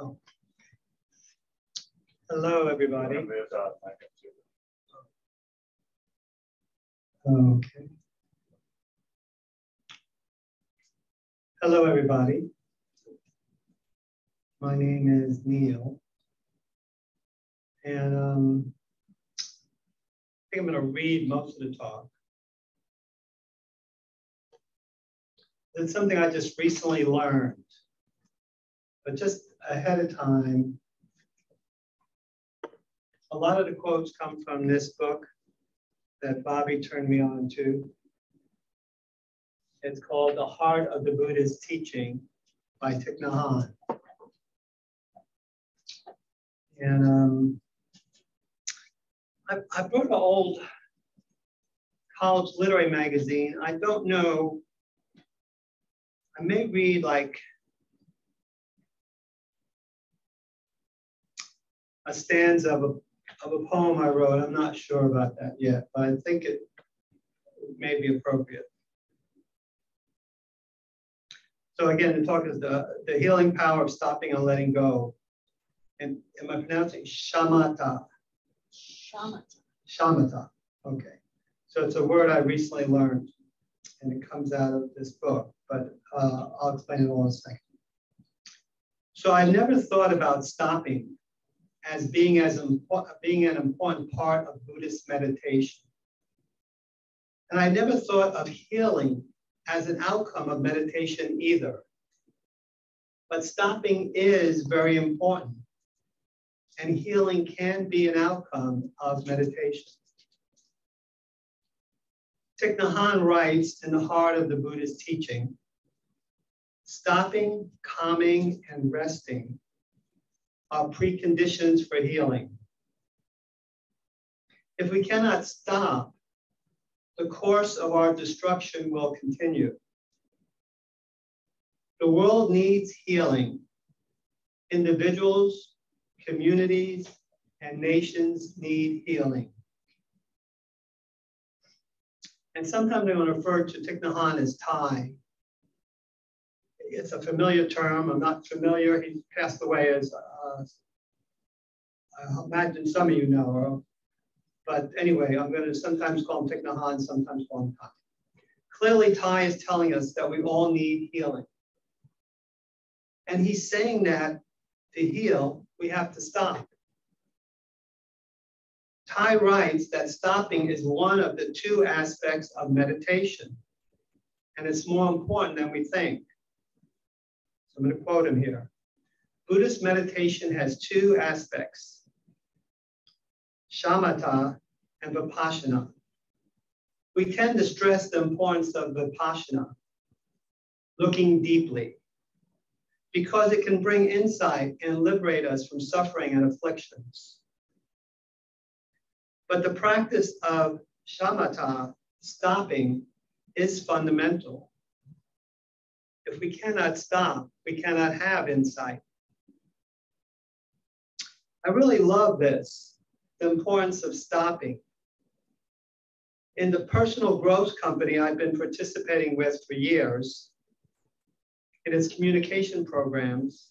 Oh. Hello, everybody. Okay. Hello, everybody. My name is Neal, and I think I'm going to read most of the talk. It's something I just recently learned, but just ahead of time, a lot of the quotes come from this book that Bobby turned me on to. It's called The Heart of the Buddhist Teaching by Thich Nhat Hanh. And I brought an old college literary magazine. I don't know, I may read like a stanza of a poem I wrote. I'm not sure about that yet, but I think it may be appropriate. So again, the talk is the healing power of stopping and letting go. And am I pronouncing Shamatha? Shamatha. Shamatha, okay. So it's a word I recently learned, and it comes out of this book, but I'll explain it all in a second. So I never thought about stopping as being an important part of Buddhist meditation. And I never thought of healing as an outcome of meditation either. But stopping is very important, and healing can be an outcome of meditation. Thich Nhat Hanh writes in The Heart of the Buddhist Teaching, stopping, calming, and resting are preconditions for healing. If we cannot stop, the course of our destruction will continue. The world needs healing. Individuals, communities, and nations need healing. And sometimes I'm going to refer to Thich Nhat Hanh as Thai. It's a familiar term. I'm not familiar. He passed away as, I imagine some of you know. But anyway, I'm going to sometimes call him Thich Nhat Hanh, sometimes call him Thai. Clearly, Thai is telling us that we all need healing. And he's saying that to heal, we have to stop. Thai writes that stopping is one of the two aspects of meditation, and it's more important than we think. So I'm going to quote him here. Buddhist meditation has two aspects, Shamatha and Vipassana. We tend to stress the importance of Vipassana, looking deeply, because it can bring insight and liberate us from suffering and afflictions. But the practice of shamatha, stopping, is fundamental. If we cannot stop, we cannot have insight. I really love this, the importance of stopping. In the personal growth company I've been participating with for years, in its communication programs,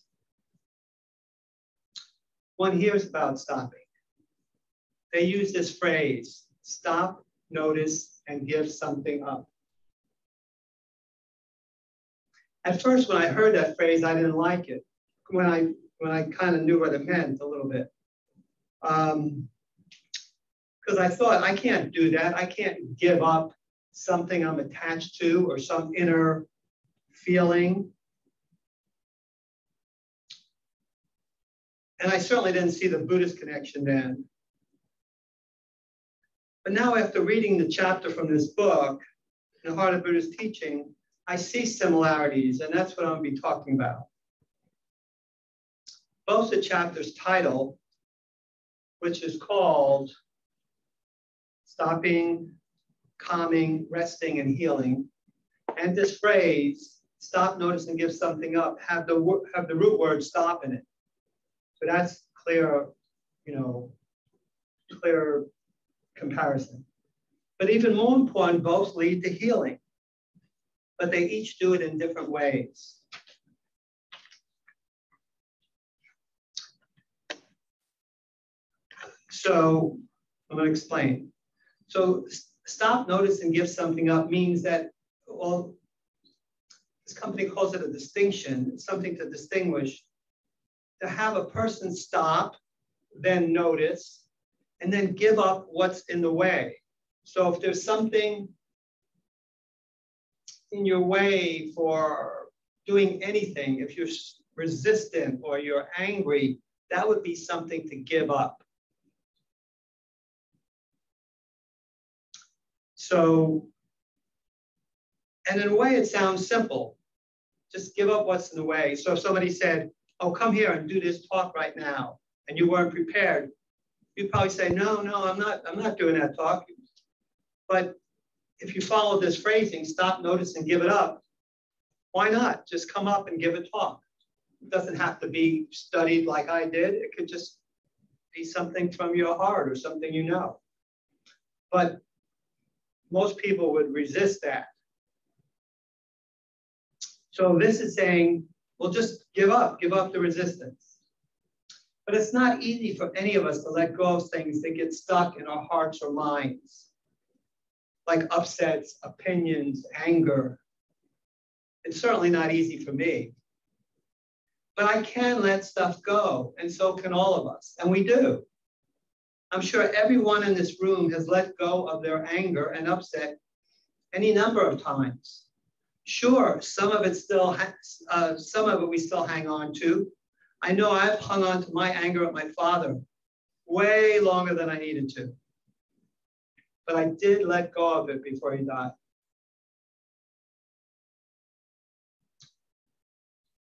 one hears about stopping. They use this phrase, stop, notice, and give something up. At first, when I heard that phrase, I didn't like it. When I kind of knew what it meant a little bit. Because I thought, I can't do that. I can't give up something I'm attached to or some inner feeling. And I certainly didn't see the Buddhist connection then. But now after reading the chapter from this book, The Heart of Buddhist Teaching, I see similarities, and that's what I'm going to be talking about. Both the chapter's title, which is called Stopping, Calming, Resting, and Healing, and this phrase, stop, notice, and give something up, have the root word stop in it. So that's clear, clear comparison. But even more important, both lead to healing, but they each do it in different ways. So I'm going to explain. So stop, notice, and give something up means that, well, this company calls it a distinction. It's something to distinguish. To have a person stop, then notice, and then give up what's in the way. So if there's something in your way for doing anything, if you're resistant or you're angry, that would be something to give up. So, and in a way, it sounds simple. Just give up what's in the way. So if somebody said, oh, come here and do this talk right now, and you weren't prepared, you'd probably say, no, I'm not doing that talk. But if you follow this phrasing, stop, notice, and give it up, why not? Just come up and give a talk. It doesn't have to be studied like I did. It could just be something from your heart or something you know. But most people would resist that. So this is saying, well, just give up the resistance. But it's not easy for any of us to let go of things that get stuck in our hearts or minds, like upsets, opinions, anger. It's certainly not easy for me. But I can let stuff go, and so can all of us, and we do. I'm sure everyone in this room has let go of their anger and upset any number of times. Sure, some of it we still hang on to. I know I've hung on to my anger at my father way longer than I needed to. But I did let go of it before he died.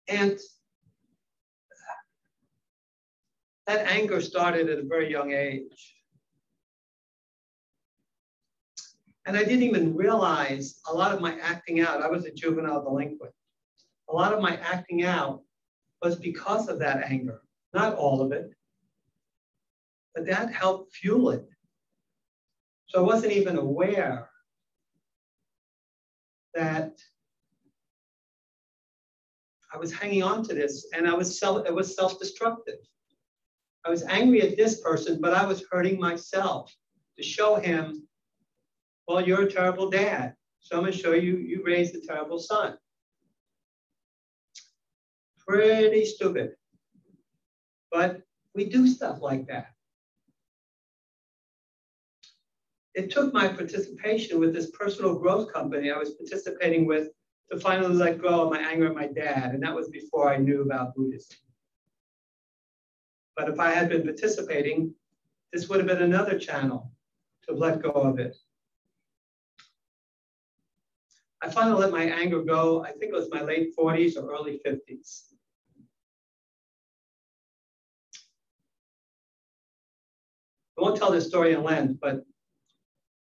And that anger started at a very young age. And I didn't even realize a lot of my acting out. I was a juvenile delinquent. A lot of my acting out was because of that anger. Not all of it, but that helped fuel it. So I wasn't even aware that I was hanging on to this, and it was self-destructive. I was angry at this person, but I was hurting myself to show him, well, you're a terrible dad. So I'm going to show you, you raised a terrible son. Pretty stupid. But we do stuff like that. It took my participation with this personal growth company I was participating with to finally let go of my anger at my dad. And that was before I knew about Buddhism. But if I had been participating, this would have been another channel to let go of it. I finally let my anger go, I think it was my late 40s or early 50s. I won't tell this story in length, but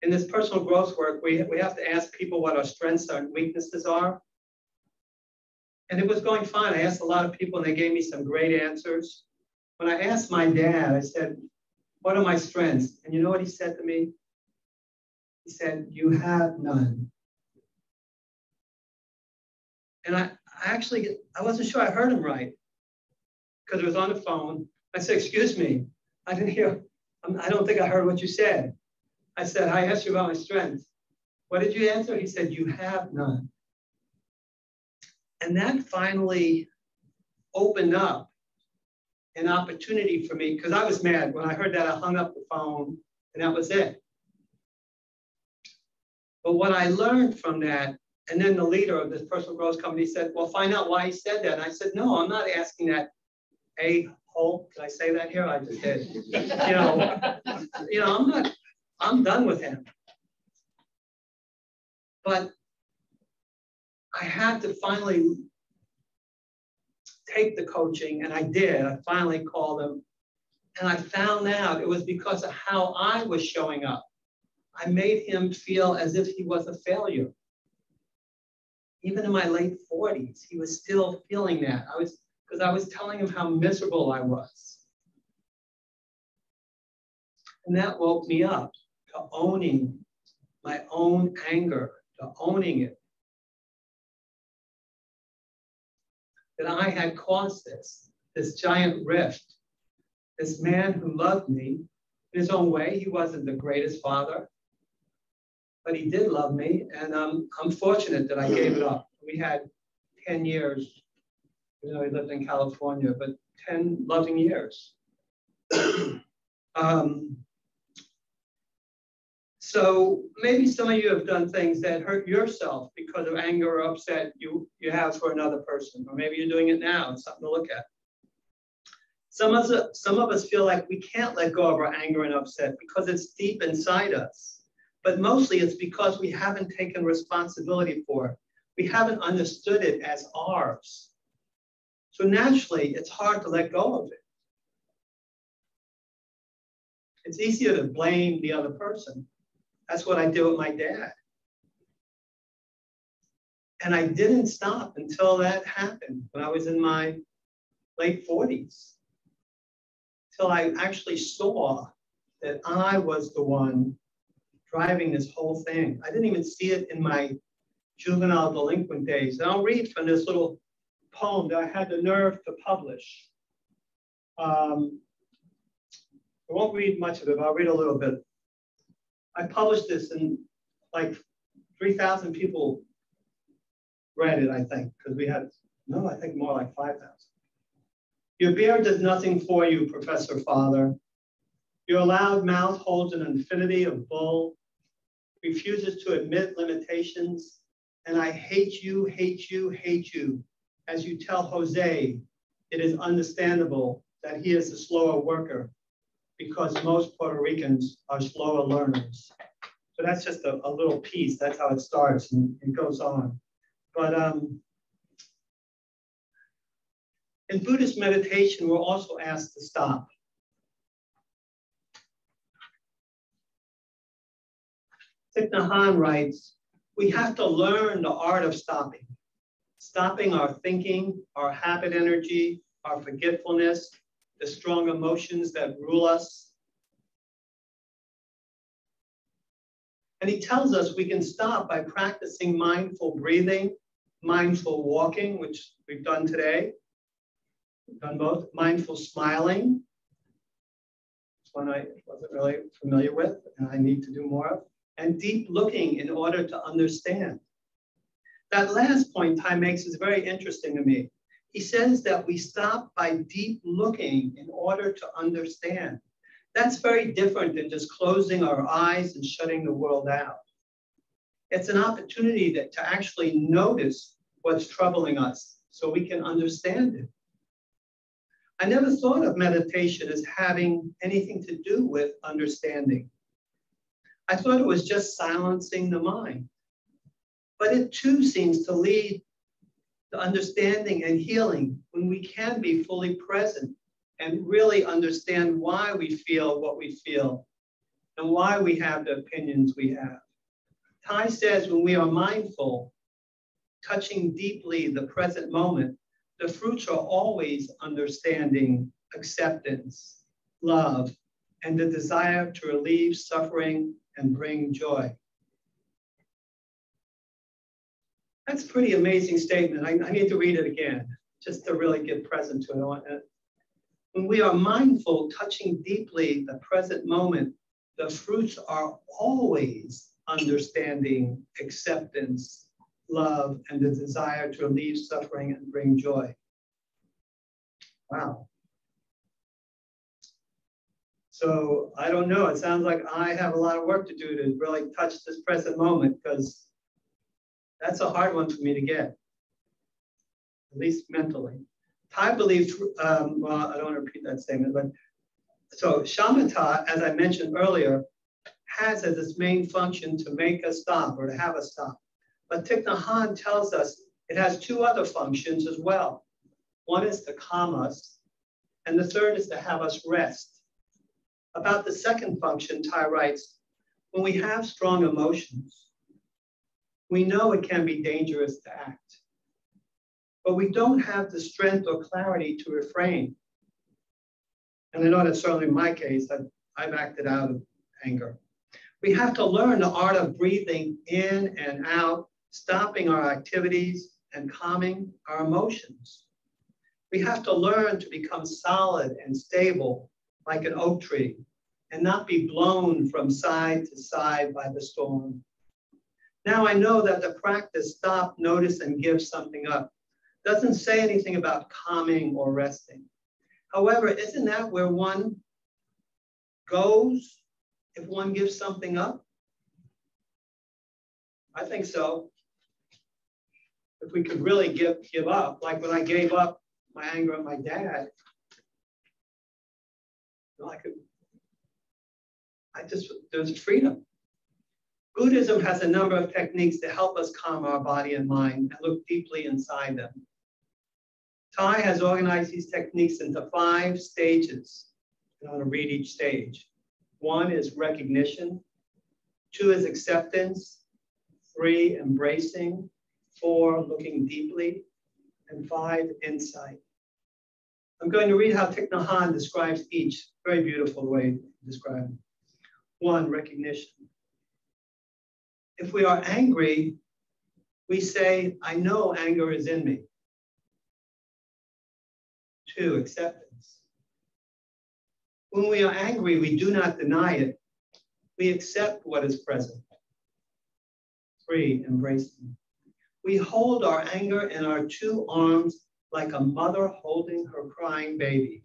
in this personal growth work, we have to ask people what our strengths and weaknesses are. And it was going fine. I asked a lot of people and they gave me some great answers. When I asked my dad, I said, what are my strengths? And you know what he said to me? He said, you have none. And I wasn't sure I heard him right because it was on the phone. I said, excuse me, I didn't hear, I don't think I heard what you said. I said, I asked you about my strengths. What did you answer? He said, you have none. And that finally opened up an opportunity for me because I was mad. When I heard that, I hung up the phone and that was it. But what I learned from that, and then the leader of this personal growth company said, well, find out why he said that. And I said, no, I'm not asking that. A-hole, did I say that here? I just did. I'm done with him. But I had to finally take the coaching, and I did. I finally called him, and I found out it was because of how I was showing up. I made him feel as if he was a failure. Even in my late 40s, he was still feeling that. Because I was telling him how miserable I was. And that woke me up to owning my own anger, to owning it. That I had caused this giant rift. This man who loved me in his own way. He wasn't the greatest father, but he did love me, and I'm fortunate that I gave it up. We had 10 years, you know, he lived in California, but 10 loving years. So maybe some of you have done things that hurt yourself because of anger or upset you have for another person, or maybe you're doing it now. It's something to look at. Some of us feel like we can't let go of our anger and upset because it's deep inside us. But mostly it's because we haven't taken responsibility for it. We haven't understood it as ours. So naturally, it's hard to let go of it. It's easier to blame the other person. That's what I did with my dad. And I didn't stop until that happened when I was in my late 40s. Till I actually saw that I was the one driving this whole thing. I didn't even see it in my juvenile delinquent days. And I'll read from this little poem that I had the nerve to publish. I won't read much of it, but I'll read a little bit. I published this and like 3,000 people read it, I think, because we had, no, I think more like 5,000. Your beard does nothing for you, Professor Father. Your loud mouth holds an infinity of bull, refuses to admit limitations, and I hate you, hate you, hate you. As you tell Jose, it is understandable that he is a slower worker because most Puerto Ricans are slower learners. So that's just a little piece. That's how it starts and it goes on. But in Buddhist meditation, we're also asked to stop. Thich Nhat Hanh writes, we have to learn the art of stopping. Stopping our thinking, our habit energy, our forgetfulness, the strong emotions that rule us. And he tells us we can stop by practicing mindful breathing, mindful walking, which we've done today. We've done both. Mindful smiling. It's one I wasn't really familiar with and I need to do more of. And deep looking in order to understand. That last point Ty makes is very interesting to me. He says that we stop by deep looking in order to understand. That's very different than just closing our eyes and shutting the world out. It's an opportunity to actually notice what's troubling us so we can understand it. I never thought of meditation as having anything to do with understanding. I thought it was just silencing the mind. But it too seems to lead to understanding and healing when we can be fully present and really understand why we feel what we feel and why we have the opinions we have. Ty says when we are mindful, touching deeply the present moment, the fruits are always understanding, acceptance, love, and the desire to relieve suffering and bring joy. That's a pretty amazing statement. I need to read it again, just to really get present to it. When we are mindful, touching deeply the present moment, the fruits are always understanding, acceptance, love, and the desire to relieve suffering and bring joy. Wow. So I don't know, it sounds like I have a lot of work to do to really touch this present moment, because that's a hard one for me to get, at least mentally. Ty believes, well, I don't want to repeat that statement, but so Shamatha, as I mentioned earlier, has as its main function to make us stop or to have us stop. But Thich Nhat Hanh tells us it has two other functions as well. One is to calm us, and the third is to have us rest. About the second function, Ty writes, when we have strong emotions, we know it can be dangerous to act, but we don't have the strength or clarity to refrain. And I know that's certainly my case. I've acted out of anger. We have to learn the art of breathing in and out, stopping our activities and calming our emotions. We have to learn to become solid and stable like an oak tree and not be blown from side to side by the storm. Now I know that the practice stop, notice, and give something up doesn't say anything about calming or resting. However, isn't that where one goes if one gives something up? I think so. If we could really give up, like when I gave up my anger at my dad, there's freedom. Buddhism has a number of techniques to help us calm our body and mind and look deeply inside them. Thai has organized these techniques into 5 stages. I'm going to read each stage. 1 is recognition. 2 is acceptance. 3, embracing. 4, looking deeply. And 5, insight. I'm going to read how Thich Nhat Hanh describes each. Very beautiful way to describe it. 1, recognition. If we are angry, we say, I know anger is in me. 2, acceptance. When we are angry, we do not deny it. We accept what is present. 3, embracing. We hold our anger in our 2 arms like a mother holding her crying baby.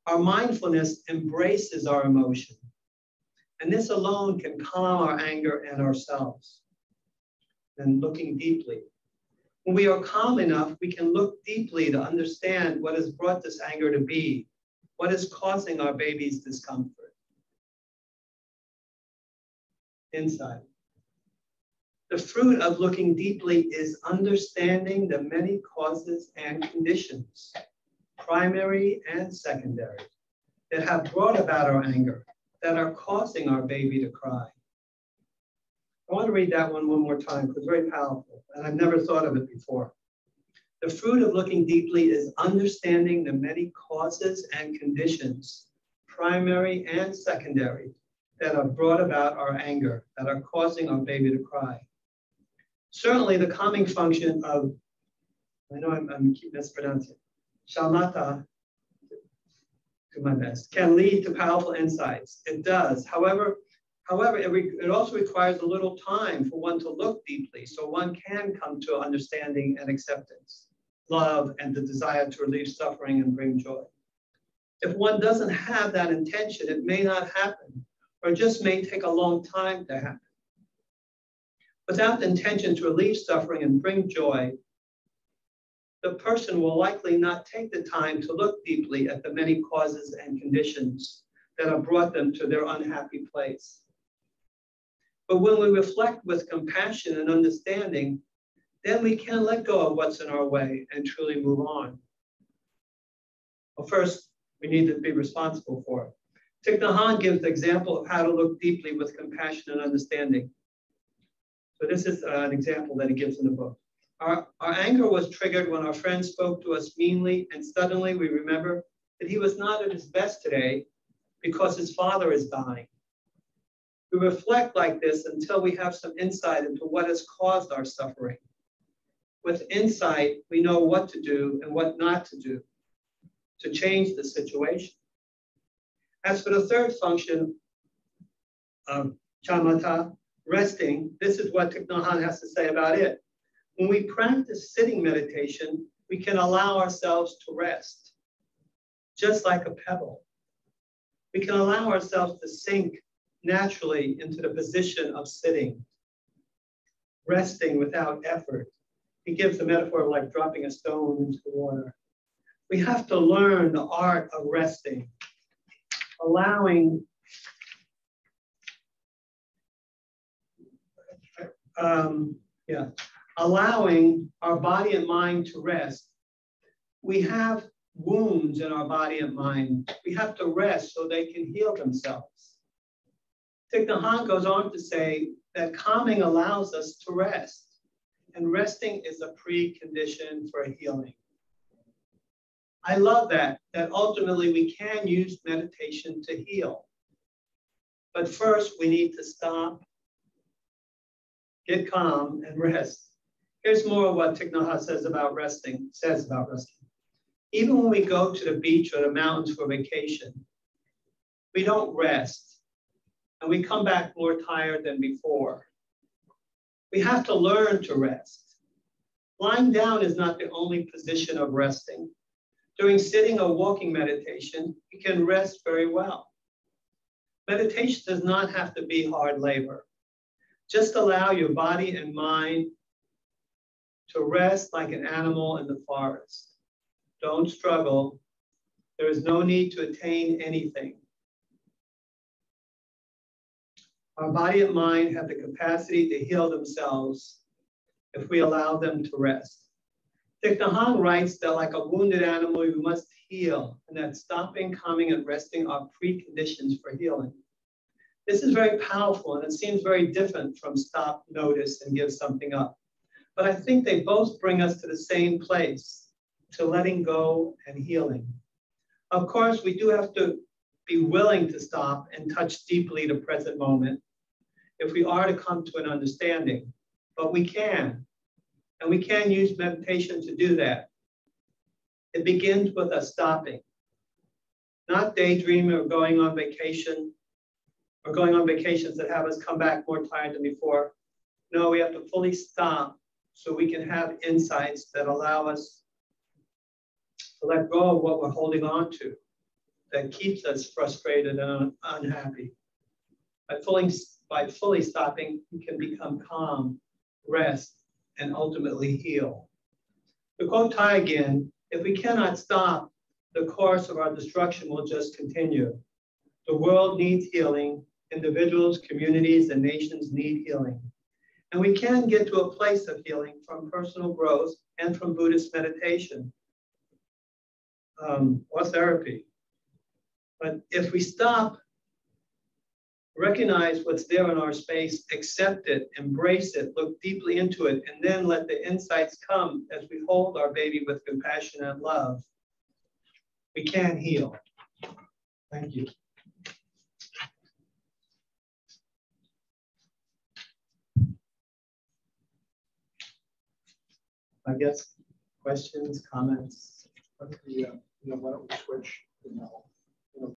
Our mindfulness embraces our emotion, and this alone can calm our anger and ourselves. And looking deeply. When we are calm enough, we can look deeply to understand what has brought this anger to be, what is causing our baby's discomfort. Insight. The fruit of looking deeply is understanding the many causes and conditions, primary and secondary, that have brought about our anger, that are causing our baby to cry. I want to read that one more time because it's very powerful, and I've never thought of it before. The fruit of looking deeply is understanding the many causes and conditions, primary and secondary, that have brought about our anger, that are causing our baby to cry. Certainly the calming function of, I know I'm keep mispronouncing, Shamatha, do my best, can lead to powerful insights. It does. However, it also requires a little time for one to look deeply so one can come to understanding and acceptance, love, and the desire to relieve suffering and bring joy. If one doesn't have that intention, it may not happen, or it just may take a long time to happen. Without the intention to relieve suffering and bring joy, the person will likely not take the time to look deeply at the many causes and conditions that have brought them to their unhappy place. But when we reflect with compassion and understanding, then we can let go of what's in our way and truly move on. Well, first, we need to be responsible for it. Thich Nhat Hanh gives the example of how to look deeply with compassion and understanding. So this is an example that he gives in the book. Our anger was triggered when our friend spoke to us meanly, and suddenly we remember that he was not at his best today because his father is dying. We reflect like this until we have some insight into what has caused our suffering. With insight, we know what to do and what not to do to change the situation. As for the third function of Shamatha, resting, this is what Thich Nhat Hanh has to say about it. When we practice sitting meditation, we can allow ourselves to rest, just like a pebble. We can allow ourselves to sink naturally into the position of sitting, resting without effort. He gives the metaphor of like dropping a stone into the water. We have to learn the art of resting, allowing our body and mind to rest. We have wounds in our body and mind. We have to rest so they can heal themselves. Thich Nhat Hanh goes on to say that calming allows us to rest, and resting is a precondition for healing. I love that ultimately we can use meditation to heal. But first, we need to stop, get calm, and rest. Here's more of what Thich Nhat Hanh says about resting. Even when we go to the beach or the mountains for vacation, we don't rest, and we come back more tired than before. We have to learn to rest. Lying down is not the only position of resting. During sitting or walking meditation, you can rest very well. Meditation does not have to be hard labor. Just allow your body and mind to rest like an animal in the forest. Don't struggle. There is no need to attain anything. Our body and mind have the capacity to heal themselves if we allow them to rest. Thich Nhat Hanh writes that like a wounded animal, we must heal, and that stopping, calming, and resting are preconditions for healing. This is very powerful, and it seems very different from stop, notice, and give something up. But I think they both bring us to the same place, to letting go and healing. Of course, we do have to be willing to stop and touch deeply the present moment if we are to come to an understanding, but we can. And we can use meditation to do that. It begins with us stopping, not daydreaming or going on vacation, or going on vacations that have us come back more tired than before. No, we have to fully stop so we can have insights that allow us to let go of what we're holding on to that keeps us frustrated and unhappy. By fully stopping, we can become calm, rest, and ultimately heal. To quote Thai again, if we cannot stop, the course of our destruction will just continue. The world needs healing. Individuals, communities, and nations need healing. And we can get to a place of healing from personal growth and from Buddhist meditation or therapy. But if we stop, recognize what's there in our space, accept it, embrace it, look deeply into it, and then let the insights come as we hold our baby with compassion and love, we can heal. Thank you. I guess questions, comments? Okay, why don't we switch?